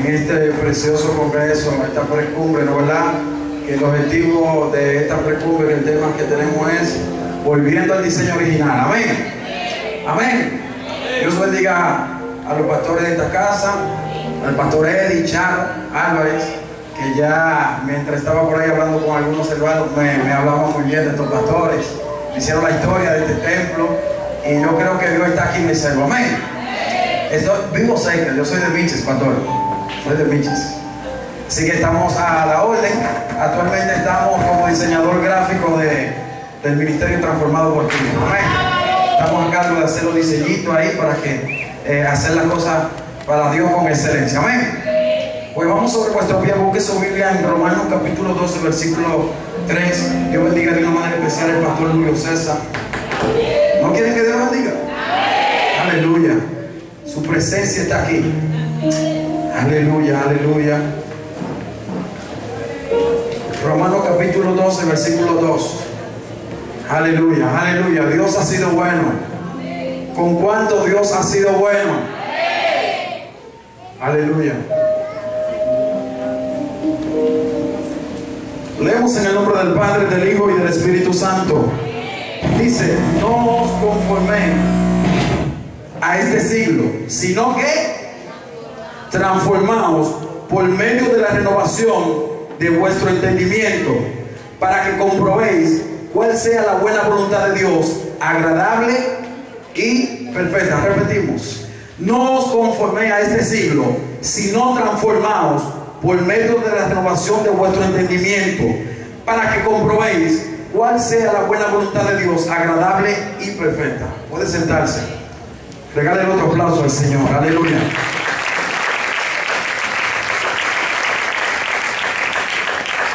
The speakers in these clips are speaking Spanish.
en este precioso congreso, esta precumbre, ¿no verdad? Que el objetivo de esta precumbre, el tema que tenemos es volviendo al diseño original. Amén. Amén. Dios bendiga a los pastores de esta casa, al pastor Eddie Charo Álvarez, que ya mientras estaba por ahí hablando con algunos hermanos me hablaban muy bien de estos pastores, me hicieron la historia de este templo y yo creo que Dios está aquí en mi selva. Amén. Vivo cerca, yo soy de Miches, pastor, soy de Miches, así que estamos a la orden. Actualmente estamos como diseñador gráfico del Ministerio Transformado por Cristo. Amén. Estamos a cargo de hacer los diseñitos ahí para que hacer las cosas para Dios con excelencia. Amén. Pues vamos sobre vuestro pie, busque su Biblia en Romanos capítulo 12, versículo 3. Dios bendiga de una manera especial al pastor Julio César. ¿No quieren que Dios bendiga? Aleluya. Su presencia está aquí. Aleluya, aleluya. Romanos capítulo 12, versículo 2. Aleluya, aleluya. Dios ha sido bueno. ¿Con cuánto Dios ha sido bueno? Aleluya. Leemos en el nombre del Padre, del Hijo y del Espíritu Santo. Dice: no os conforméis a este siglo, sino que transformaos por medio de la renovación de vuestro entendimiento, para que comprobéis cuál sea la buena voluntad de Dios, agradable y perfecta. Repetimos: no os conforméis a este siglo, sino transformaos por medio de la renovación de vuestro entendimiento, para que comprobéis cuál sea la buena voluntad de Dios, agradable y perfecta. Puede sentarse. Regale otro aplauso al Señor. Aleluya.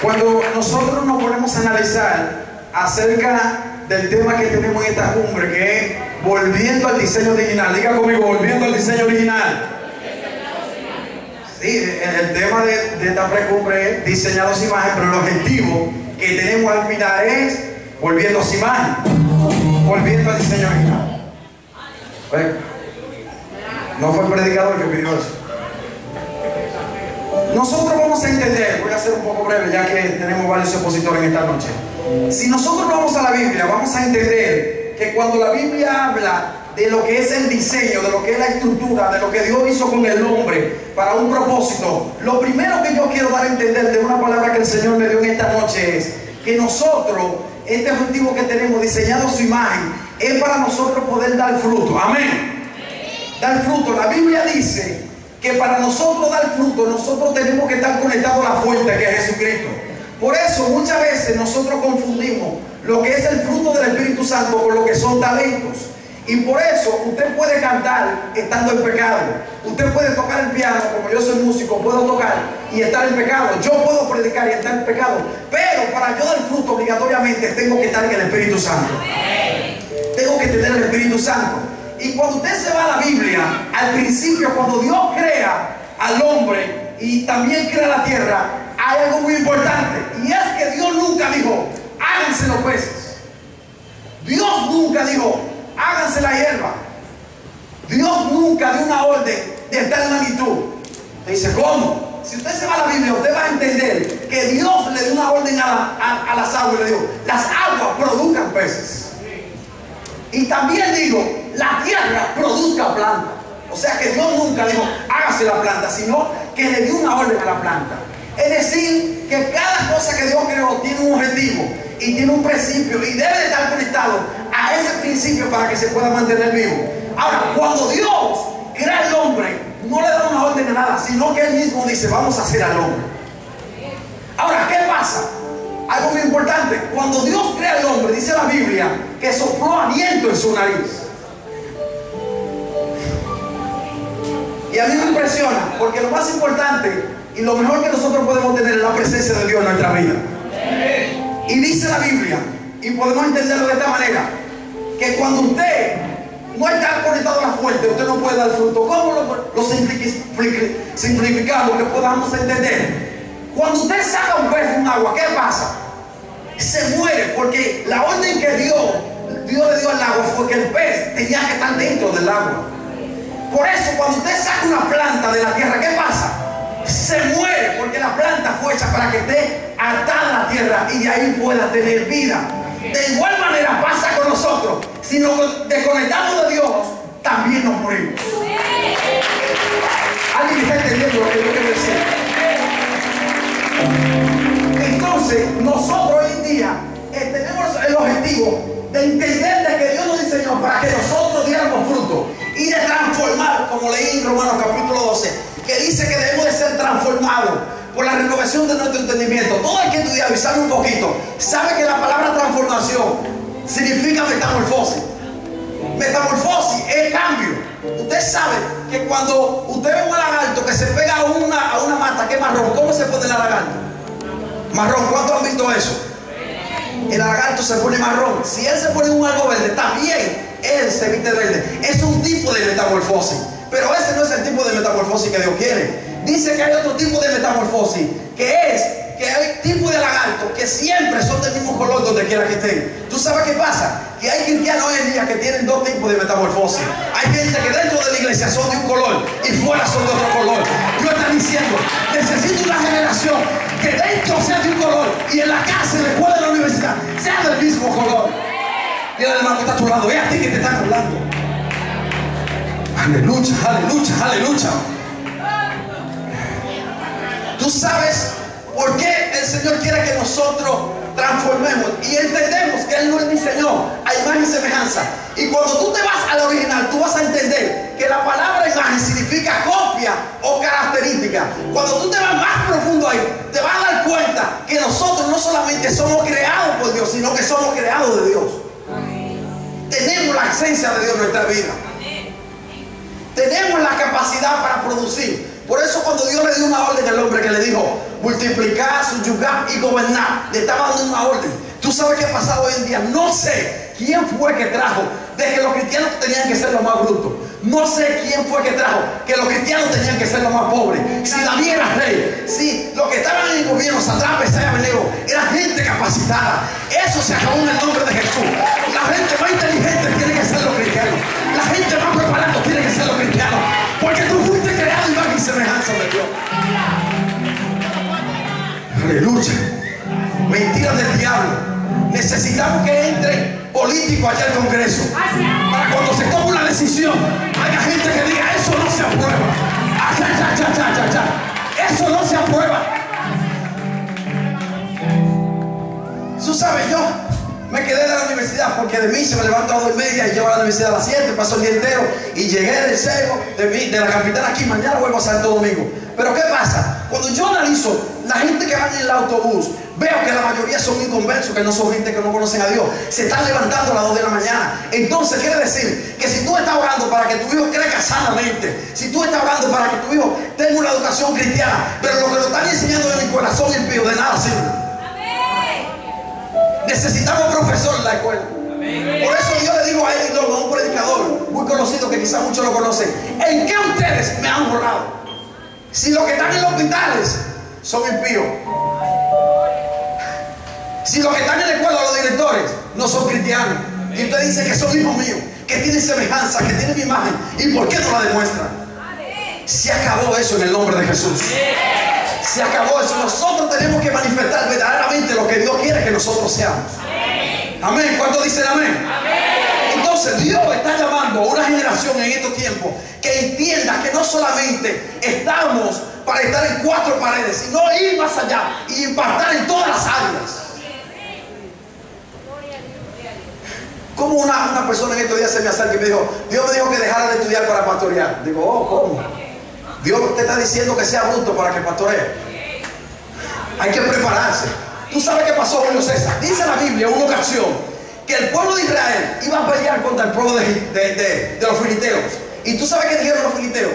Cuando nosotros nos ponemos a analizar acerca del tema que tenemos en esta cumbre, que es volviendo al diseño original, diga conmigo: volviendo al diseño original. Sí, el tema de esta precumbre es diseñar su imagen, pero el objetivo que tenemos al final es volviendo a su imagen, volviendo al diseño original. No fue el predicador que pidió eso. Nosotros vamos a entender, voy a ser un poco breve ya que tenemos varios expositores en esta noche. Si nosotros vamos a la Biblia, vamos a entender que cuando la Biblia habla de lo que es el diseño, de lo que es la estructura, de lo que Dios hizo con el hombre para un propósito, lo primero que yo quiero dar a entender de una palabra que el Señor me dio en esta noche es que nosotros, este objetivo que tenemos diseñado su imagen, es para nosotros poder dar fruto. Amén. Dar fruto. La Biblia dice que para nosotros dar fruto, nosotros tenemos que estar conectados a la fuente, que es Jesucristo. Por eso muchas veces nosotros confundimos lo que es el fruto del Espíritu Santo con lo que son talentos. Y por eso usted puede cantar estando en pecado. Usted puede tocar el piano, como yo soy músico, puedo tocar y estar en pecado. Yo puedo predicar y estar en pecado. Pero para yo dar fruto obligatoriamente tengo que estar en el Espíritu Santo. Tengo que tener el Espíritu Santo. Y cuando usted se va a la Biblia, al principio, cuando Dios crea al hombre y también crea la tierra, hay algo muy importante. Y es que Dios nunca dijo: háganse los peces. Dios nunca dijo: háganse la hierba. Dios nunca dio una orden de tal magnitud. Te dice: ¿cómo? Si usted se va a la Biblia, usted va a entender que Dios le dio una orden a las aguas y le dijo: las aguas produzcan peces. Y también digo: la tierra produzca planta. O sea que Dios nunca dijo: hágase la planta, sino que le dio una orden a la planta. Es decir, que cada cosa que Dios creó tiene un objetivo y tiene un principio y debe de estar conectado a ese principio para que se pueda mantener vivo. Ahora, cuando Dios crea al hombre, no le da una orden a nada, sino que Él mismo dice: vamos a hacer al hombre. Ahora, ¿qué pasa? Algo muy importante. Cuando Dios crea al hombre, dice la Biblia que sopló aliento en su nariz. Y a mí me impresiona, porque lo más importante y lo mejor que nosotros podemos tener es la presencia de Dios en nuestra vida. Y dice la Biblia, y podemos entenderlo de esta manera, que cuando usted no está conectado a la fuente, usted no puede dar fruto. ¿Cómo lo simplificamos que podamos entender? Cuando usted saca un pez de un agua, ¿qué pasa? Se muere, porque la orden que Dios le dio al agua fue que el pez tenía que estar dentro del agua. Por eso cuando usted saca una planta de la tierra, ¿qué pasa? para que esté atada a la tierra y de ahí pueda tener vida. De igual manera pasa con nosotros. Si nos desconectamos de Dios, también nos morimos. ¿Alguien está entendiendo lo que yo quiero decir? Entonces, nosotros hoy en día tenemos el objetivo de entender de que Dios nos diseñó para que nosotros diéramos fruto y de transformar, como leí en Romanos capítulo 12, que dice que debemos de ser transformados por la renovación de nuestro entendimiento. Todo hay que estudiar y sabe un poquito. Sabe que la palabra transformación significa metamorfosis. Metamorfosis es cambio. Usted sabe que cuando usted ve un lagarto que se pega a una mata que es marrón, ¿cómo se pone el lagarto? Marrón. ¿Cuántos han visto eso? El lagarto se pone marrón. Si él se pone un algo verde, también él se viste verde. Es un tipo de metamorfosis. Pero ese no es el tipo de metamorfosis que Dios quiere. Dice que hay otro tipo de metamorfosis, que hay tipo de lagarto que siempre son del mismo color donde quiera que estén. ¿Tú sabes qué pasa? Que hay cristianos hoy en día que tienen dos tipos de metamorfosis. Hay gente que dentro de la iglesia son de un color y fuera son de otro color. Dios está diciendo, necesito una generación que dentro sea de un color y en la casa, en la escuela, en la universidad, sea del mismo color. Y el hermano que está a tu lado, es a ti que te están hablando. Aleluya, aleluya, aleluya. Tú sabes por qué el Señor quiere que nosotros transformemos y entendemos que Él nos diseñó a imagen y semejanza. Y cuando tú te vas al original, tú vas a entender que la palabra imagen significa copia o característica. Cuando tú te vas más profundo ahí, te vas a dar cuenta que nosotros no solamente somos creados por Dios, sino que somos creados de Dios. Tenemos la esencia de Dios en nuestra vida. Tenemos la capacidad para producir. Por eso cuando Dios le dio una orden al hombre que le dijo multiplicar, subyugar y gobernar, le estaba dando una orden. ¿Tú sabes qué ha pasado hoy en día? No sé quién fue que trajo de que los cristianos tenían que ser los más brutos. No sé quién fue que trajo que los cristianos tenían que ser los más pobres. Si David era rey, si los que estaban en el gobierno, Sadrach, Mesach y Abednego, era gente capacitada. Eso se acabó en el nombre de Jesús. La gente más inteligente tiene que ser los cristianos. La gente más preparada tiene que ser los cristianos. Porque tú fuiste creado imagen y semejanza de Dios. Aleluya. Mentiras del diablo. Necesitamos que entre políticos allá al Congreso. Para cuando se tome una decisión, haya gente que diga, eso no se aprueba. Eso no se aprueba. Tú sabes, yo me quedé de la universidad porque de mí se me levantó a las 2:30 y llego a la universidad a las 7, paso el día entero y llegué del cego de la capital aquí. Mañana vuelvo a Santo Domingo. Pero ¿qué pasa? Cuando yo analizo la gente que va en el autobús, veo que la mayoría son inconversos, que no son gente que no conocen a Dios. Se están levantando a las 2 de la mañana. Entonces quiere decir que si tú estás orando para que tu hijo crezca sanamente, si tú estás orando para que tu hijo tenga una educación cristiana, pero lo que lo están enseñando en el corazón impío, de nada sirve. Necesitamos profesor en la escuela. Por eso Dios le dijo a él, a un predicador muy conocido que quizás muchos lo conocen: ¿en qué ustedes me han borrado? Si los que están en los hospitales son impíos, si los que están en la escuela, los directores, no son cristianos, y usted dice que son hijos míos, que tienen semejanza, que tienen mi imagen, ¿y por qué no la demuestran? Se acabó eso en el nombre de Jesús. Se acabó eso. Nosotros tenemos que manifestar verdaderamente lo que Dios quiere que nosotros seamos. Amén. ¿Cuántos dicen amén? Entonces Dios está llamando a una generación en estos tiempos que entienda que no solamente estamos para estar en 4 paredes, sino ir más allá y impactar en todas las áreas. Como una persona en estos días se me acerca y me dijo: Dios me dijo que dejara de estudiar para pastorear. Digo, oh, ¿cómo? Dios te está diciendo que sea bruto para que pastoree. Hay que prepararse. ¿Tú sabes qué pasó, Julio César? Dice la Biblia en una ocasión que el pueblo de Israel iba a pelear contra el pueblo de los filisteos. ¿Y tú sabes qué dijeron los filisteos?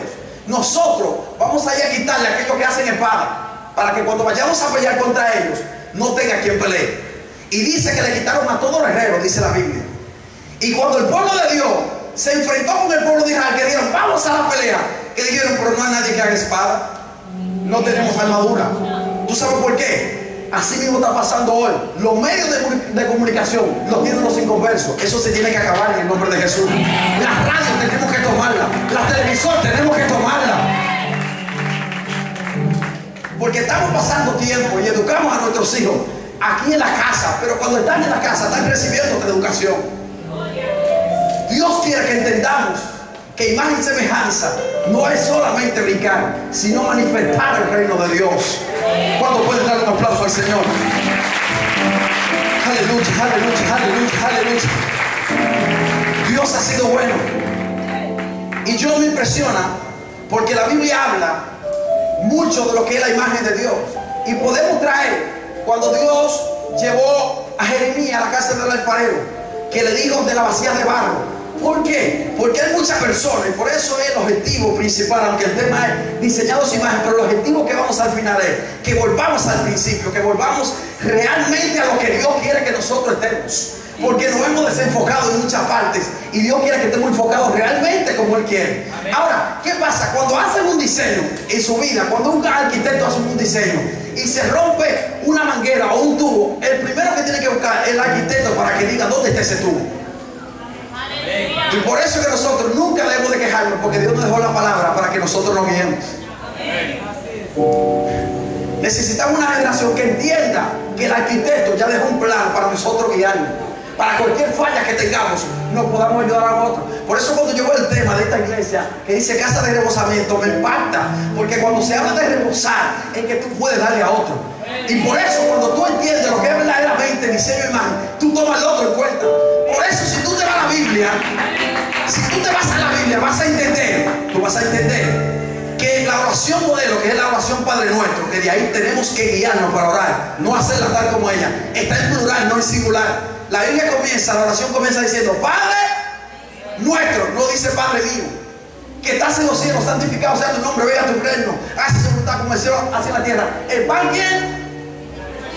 Nosotros vamos a ir a quitarle a aquellos que hacen espada, para que cuando vayamos a pelear contra ellos no tenga quien pelee. Y dice que le quitaron a todos los herreros, dice la Biblia. Y cuando el pueblo de Dios se enfrentó con el pueblo de Israel, que dijeron, vamos a la pelea, que dijeron, pero no hay nadie que haga espada, no tenemos armadura. ¿Tú sabes por qué? Así mismo está pasando hoy. Los medios de comunicación los tienen los inconversos. Eso se tiene que acabar en el nombre de Jesús. Las radios tenemos que tomarla, las televisores tenemos que tomarla. Porque estamos pasando tiempo y educamos a nuestros hijos aquí en la casa, pero cuando están en la casa están recibiendo otra educación. Dios quiere que entendamos que imagen y semejanza no es solamente brincar, sino manifestar el reino de Dios. ¿Cuándo pueden dar un aplauso al Señor? Aleluya, aleluya, aleluya, aleluya. Dios ha sido bueno. Y yo me impresiona porque la Biblia habla mucho de lo que es la imagen de Dios. Y podemos traer, cuando Dios llevó a Jeremías a la casa del alfarero, que le dijo de la vasija de barro. ¿Por qué? Porque hay muchas personas, y por eso es el objetivo principal, aunque el tema es diseñado su imagen, pero el objetivo que vamos al final es que volvamos al principio, que volvamos realmente a lo que Dios quiere que nosotros estemos. Porque nos hemos desenfocado en muchas partes y Dios quiere que estemos enfocados realmente como Él quiere. Ahora, ¿qué pasa? Cuando hacen un diseño en su vida, cuando un arquitecto hace un diseño y se rompe una manguera o un tubo, el primero que tiene que buscar es el arquitecto para que diga dónde está ese tubo. Y por eso es que nosotros nunca debemos de quejarnos, porque Dios nos dejó la palabra para que nosotros nos guiemos. Necesitamos una generación que entienda que el arquitecto ya dejó un plan para nosotros guiarnos. Para cualquier falla que tengamos, nos podamos ayudar a otros. Por eso cuando yo veo el tema de esta iglesia que dice casa de rebosamiento, me impacta. Porque cuando se habla de rebosar, es que tú puedes darle a otro. Y por eso cuando tú entiendes lo que es verdaderamente diseño y imagen, tú tomas el otro en cuenta. Por eso si tú te vas a la Biblia, si tú te vas a la Biblia, vas a entender, tú vas a entender que la oración modelo, que es la oración Padre Nuestro, que de ahí tenemos que guiarnos para orar, no hacerla tal como ella, está en plural, no en singular. La Biblia comienza, la oración comienza diciendo Padre Nuestro, no dice Padre mío, que estás en los cielos, santificado sea tu nombre, venga tu reino, hágase tu voluntad como el cielo hacia la tierra. El pan, ¿quién?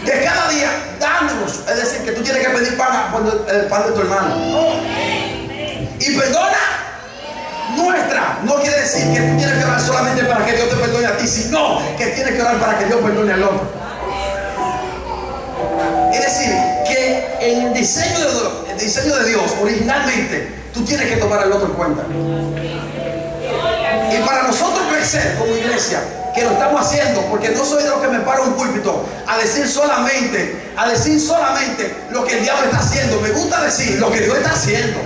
De cada día, dándonos. Es decir, que tú tienes que pedir pan cuando el pan de tu hermano. Y perdona nuestra. No quiere decir que tú tienes que orar solamente para que Dios te perdone a ti, sino que tienes que orar para que Dios perdone al otro. Es decir, que en el diseño de Dios, originalmente, tú tienes que tomar al otro en cuenta. Y para nosotros crecer como iglesia, que lo estamos haciendo, porque no soy de los que me paro en un púlpito a decir solamente lo que el diablo está haciendo. Me gusta decir lo que Dios está haciendo.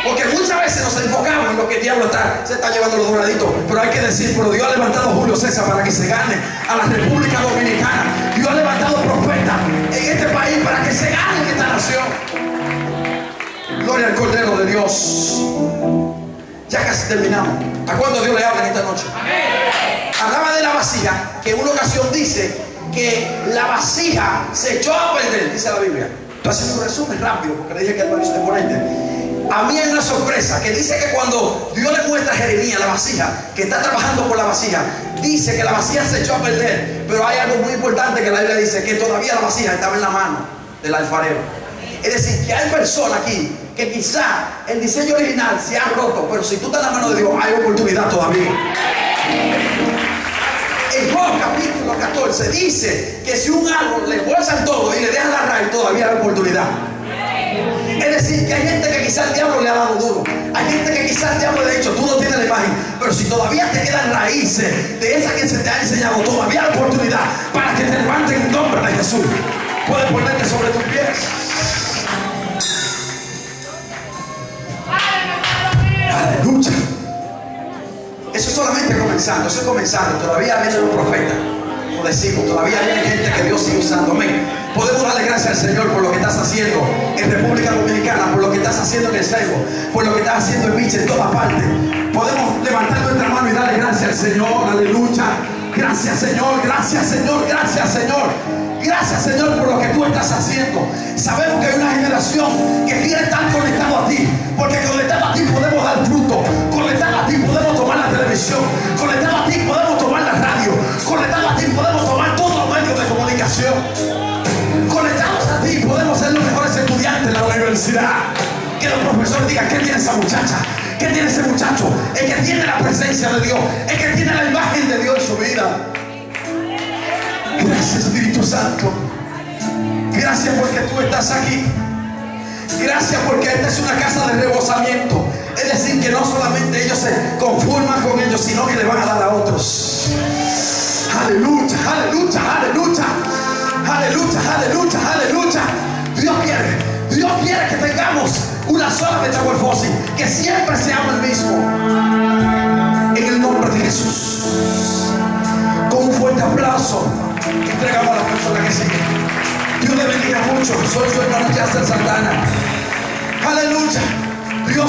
Porque muchas veces nos enfocamos en lo que el diablo se está llevando los doraditos. Pero hay que decir, pero Dios ha levantado a Julio César para que se gane a la República Dominicana. Dios ha levantado profetas en este país para que se gane en esta nación. Gloria al Cordero de Dios. Ya casi terminamos. ¿A cuándo Dios le habla en esta noche? Hablaba de la vasija, que en una ocasión dice que la vasija se echó a perder, dice la Biblia. Estoy haciendo un resumen rápido porque le dije que el país es ponente. A mí hay una sorpresa que dice que cuando Dios le muestra a Jeremías la vasija, que está trabajando con la vasija, dice que la vasija se echó a perder. Pero hay algo muy importante que la Biblia dice, que todavía la vasija estaba en la mano del alfarero. Es decir, que hay personas aquí que quizá el diseño original se ha roto, pero si tú estás en la mano de Dios, hay oportunidad todavía. En Job capítulo 14 dice que si un árbol le bolsan todo y le dejan la raíz, todavía hay oportunidad. Es decir, que hay gente que quizás el diablo le ha dado duro. Hay gente que quizás el diablo le ha dicho, tú no tienes la imagen. Pero si todavía te quedan raíces de esa que se te ha enseñado, todavía hay oportunidad para que te levanten en nombre de Jesús. Puedes ponerte sobre tus pies. Aleluya. Eso es solamente comenzando, eso es comenzando. Todavía viene un profeta, como decimos, todavía hay gente que Dios sigue usando. Amén. Podemos darle gracias al Señor por lo que estás haciendo en República Dominicana, por lo que estás haciendo en el Facebook, por lo que estás haciendo en Miche, en todas partes. Podemos levantar nuestra mano y darle gracias al Señor. Aleluya. Gracias, Señor, gracias, Señor, gracias, Señor. Gracias, Señor, por lo que tú estás haciendo. Sabemos que hay una generación que quiere estar conectado a ti, porque conectado a ti podemos dar fruto. Conectado a ti podemos tomar la televisión. Conectado a ti podemos tomar la radio. Conectado a ti podemos tomar todos los medios de comunicación. Conectados a ti podemos ser los mejores estudiantes de la universidad. Que los profesores digan, ¿qué tiene esa muchacha? ¿Qué tiene ese muchacho? El que tiene la presencia de Dios, el que tiene la imagen de Dios en su vida. Gracias, Espíritu Santo. Gracias porque tú estás aquí. Gracias porque esta es una casa de rebosamiento. Es decir, que no solamente ellos se conforman con ellos, sino que le van a dar a otros. Aleluya. aleluya, aleluya, aleluya, aleluya, aleluya. Dios quiere que tengamos una sola metamorfosis, que siempre seamos el mismo. En el nombre de Jesús, con un fuerte aplauso, entregamos a la persona que sigue. Dios le bendiga mucho. Soy su hermano Yasser Santana. Aleluya. Dios